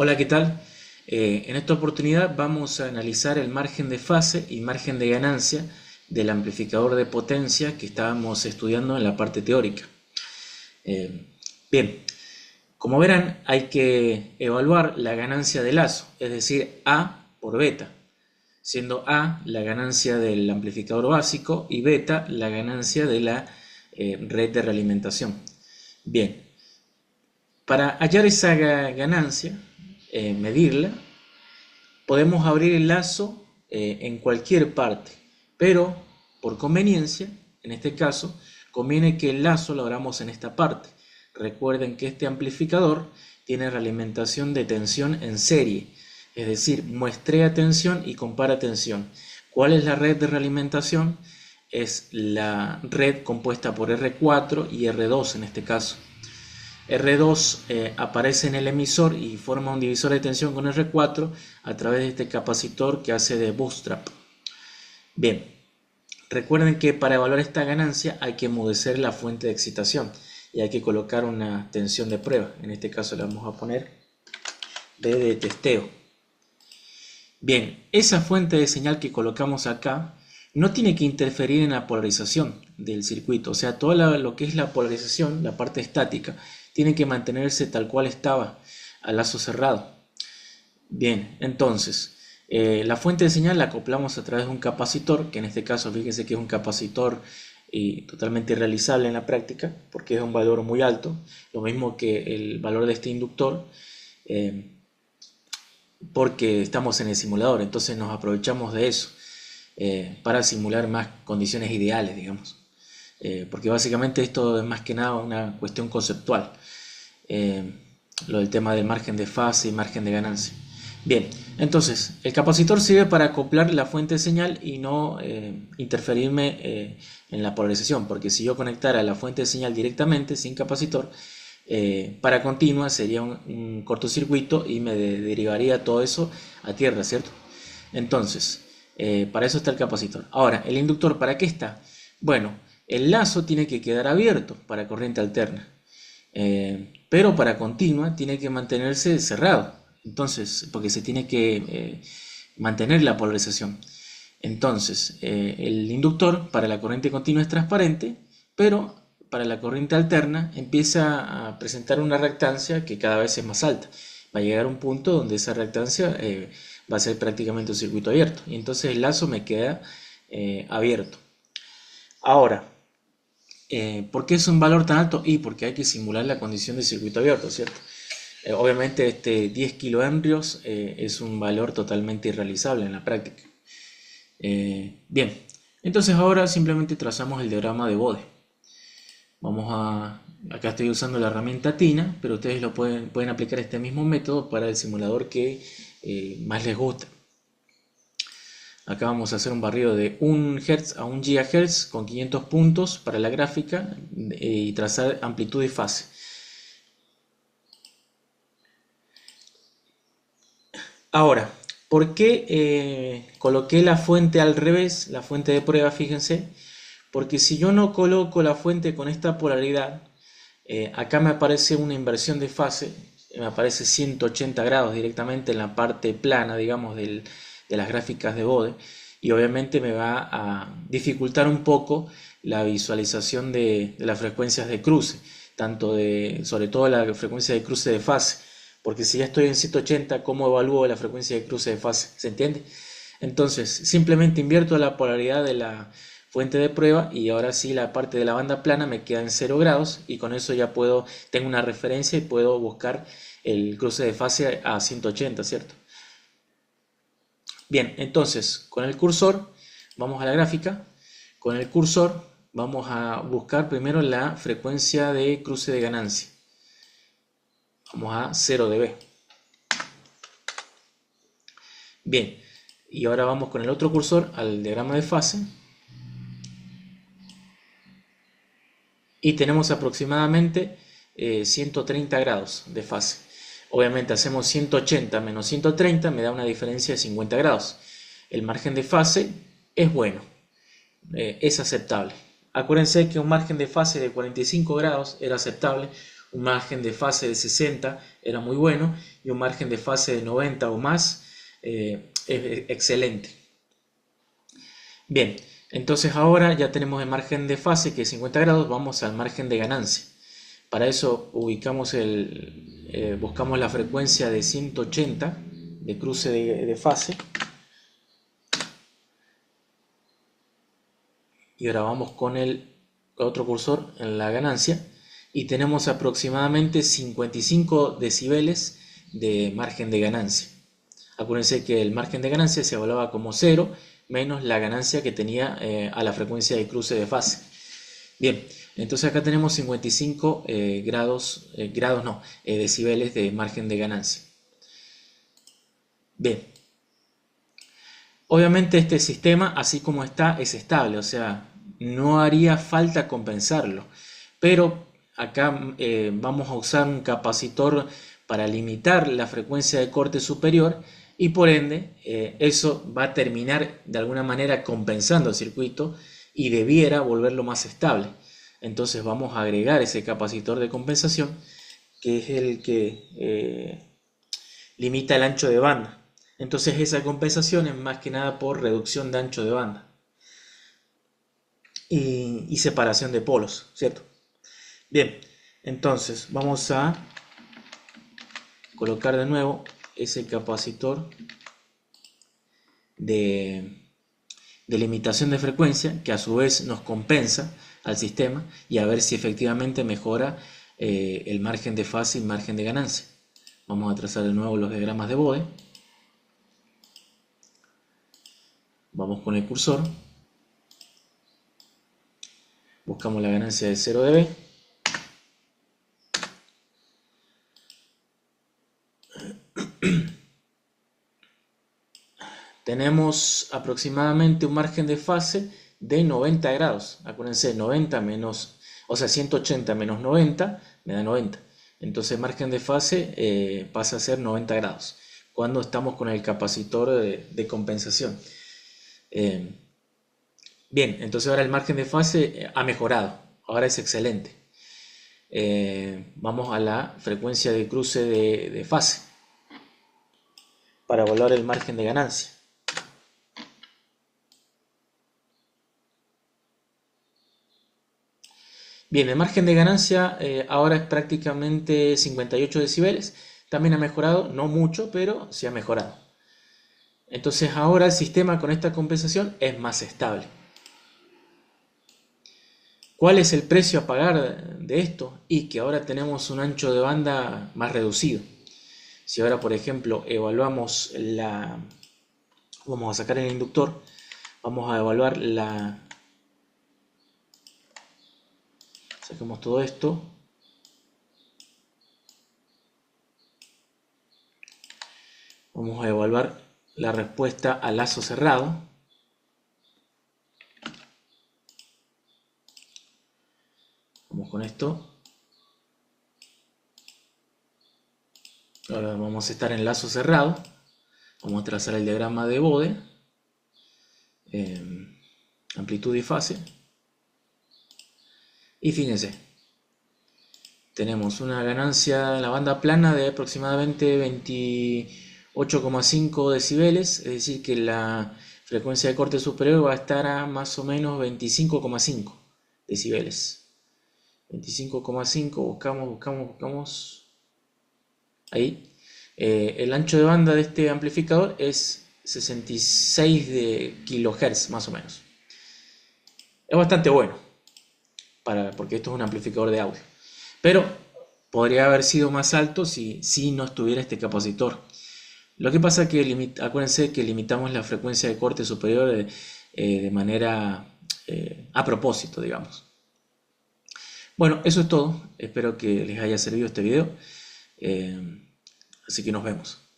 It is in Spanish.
Hola, ¿qué tal? En esta oportunidad vamos a analizar el margen de fase y margen de ganancia del amplificador de potencia que estábamos estudiando en la parte teórica. Eh, Bien, como verán, hay que evaluar la ganancia de lazo, es decir, A por beta, siendo A la ganancia del amplificador básico y beta la ganancia de la red de realimentación. Bien, para hallar esa ganancia, medirla, podemos abrir el lazo en cualquier parte, pero por conveniencia, en este caso, conviene que el lazo lo abramos en esta parte. Recuerden que este amplificador tiene realimentación de tensión en serie, es decir, muestrea tensión y compara tensión. ¿Cuál es la red de realimentación? Es la red compuesta por R4 y R2 en este caso. R2 aparece en el emisor y forma un divisor de tensión con R4 a través de este capacitor que hace de bootstrap. Bien, recuerden que para evaluar esta ganancia hay que enmudecer la fuente de excitación y hay que colocar una tensión de prueba. En este caso le vamos a poner D de testeo. Bien, esa fuente de señal que colocamos acá no tiene que interferir en la polarización del circuito, o sea, todo lo que es la polarización, la parte estática, tiene que mantenerse tal cual estaba a lazo cerrado. Bien, entonces, la fuente de señal la acoplamos a través de un capacitor, que en este caso fíjense que es un capacitor totalmente irrealizable en la práctica, porque es un valor muy alto, lo mismo que el valor de este inductor, porque estamos en el simulador, entonces nos aprovechamos de eso para simular más condiciones ideales, digamos. Porque básicamente esto es más que nada una cuestión conceptual, eh, lo del tema del margen de fase y margen de ganancia. Bien, entonces el capacitor sirve para acoplar la fuente de señal y no interferirme en la polarización, porque si yo conectara la fuente de señal directamente sin capacitor, para continua sería un cortocircuito y me derivaría todo eso a tierra, ¿cierto? Entonces, para eso está el capacitor. Ahora, ¿el inductor para qué está? Bueno, el lazo tiene que quedar abierto para corriente alterna, pero para continua tiene que mantenerse cerrado. Entonces, porque se tiene que mantener la polarización. Entonces, el inductor para la corriente continua es transparente, pero para la corriente alterna empieza a presentar una reactancia que cada vez es más alta. Va a llegar a un punto donde esa reactancia va a ser prácticamente un circuito abierto. Y entonces el lazo me queda abierto. Ahora, ¿por qué es un valor tan alto? Y porque hay que simular la condición de circuito abierto, ¿cierto? Obviamente este 10 kilohenrios es un valor totalmente irrealizable en la práctica. Bien, entonces ahora simplemente trazamos el diagrama de Bode. Acá estoy usando la herramienta Tina, pero ustedes pueden aplicar este mismo método para el simulador que más les guste. Acá vamos a hacer un barrido de 1 Hz a 1 GHz con 500 puntos para la gráfica y trazar amplitud y fase. Ahora, ¿por qué coloqué la fuente al revés, la fuente de prueba? Fíjense, porque si yo no coloco la fuente con esta polaridad, acá me aparece una inversión de fase, me aparece 180 grados directamente en la parte plana, digamos, de las gráficas de Bode, y obviamente me va a dificultar un poco la visualización de las frecuencias de cruce, sobre todo la frecuencia de cruce de fase, porque si ya estoy en 180, ¿cómo evalúo la frecuencia de cruce de fase? ¿Se entiende? Entonces, simplemente invierto la polaridad de la fuente de prueba y ahora sí la parte de la banda plana me queda en 0 grados y con eso ya tengo una referencia y puedo buscar el cruce de fase a 180, ¿cierto? Bien, entonces con el cursor vamos a la gráfica, con el cursor vamos a buscar primero la frecuencia de cruce de ganancia. Vamos a 0 dB. Bien, y ahora vamos con el otro cursor al diagrama de fase y tenemos aproximadamente 130 grados de fase. Obviamente hacemos 180 menos 130, me da una diferencia de 50 grados. El margen de fase es bueno, es aceptable. Acuérdense que un margen de fase de 45 grados era aceptable, Un margen de fase de 60 era muy bueno y un margen de fase de 90 o más es excelente. Bien, entonces ahora ya tenemos el margen de fase que es 50 grados, vamos al margen de ganancia. Para eso ubicamos buscamos la frecuencia de 180 de cruce de fase. Y ahora vamos con el otro cursor en la ganancia y tenemos aproximadamente 55 decibeles de margen de ganancia. Acuérdense que el margen de ganancia se evaluaba como 0 menos la ganancia que tenía a la frecuencia de cruce de fase. Bien, entonces acá tenemos 55 decibeles de margen de ganancia. Bien, obviamente este sistema, así como está, es estable, o sea, no haría falta compensarlo. Pero acá vamos a usar un capacitor para limitar la frecuencia de corte superior y por ende eso va a terminar de alguna manera compensando el circuito y debiera volverlo más estable. Entonces vamos a agregar ese capacitor de compensación que es el que limita el ancho de banda. Entonces esa compensación es más que nada por reducción de ancho de banda y separación de polos, ¿cierto? Bien, entonces vamos a colocar de nuevo ese capacitor de limitación de frecuencia que a su vez nos compensa al sistema y a ver si efectivamente mejora el margen de fase y margen de ganancia. Vamos a trazar de nuevo los diagramas de Bode. Vamos con el cursor, buscamos la ganancia de 0 dB, tenemos aproximadamente un margen de fase de 90 grados. Acuérdense, 90 menos, o sea, 180 menos 90 me da 90. Entonces el margen de fase pasa a ser 90 grados cuando estamos con el capacitor de compensación. Bien, entonces ahora el margen de fase ha mejorado, ahora es excelente. Vamos a la frecuencia de cruce de fase para evaluar el margen de ganancia. Bien, el margen de ganancia ahora es prácticamente 58 decibeles. También ha mejorado, no mucho, pero sí ha mejorado. Entonces ahora el sistema con esta compensación es más estable. ¿Cuál es el precio a pagar de esto? Y que ahora tenemos un ancho de banda más reducido. Si ahora, por ejemplo, evaluamos vamos a sacar el inductor, vamos a evaluar sacamos todo esto. Vamos a evaluar la respuesta a lazo cerrado. Vamos con esto. Ahora vamos a estar en lazo cerrado. Vamos a trazar el diagrama de Bode. Amplitud y fase. Y fíjense, tenemos una ganancia en la banda plana de aproximadamente 28,5 decibeles, es decir que la frecuencia de corte superior va a estar a más o menos 25,5 decibeles. 25,5, buscamos. Ahí. El ancho de banda de este amplificador es 66 de kilohertz más o menos. Es bastante bueno. Porque esto es un amplificador de audio, pero podría haber sido más alto si no estuviera este capacitor. Lo que pasa es que acuérdense que limitamos la frecuencia de corte superior de manera a propósito, digamos. Bueno, eso es todo. Espero que les haya servido este video, así que nos vemos.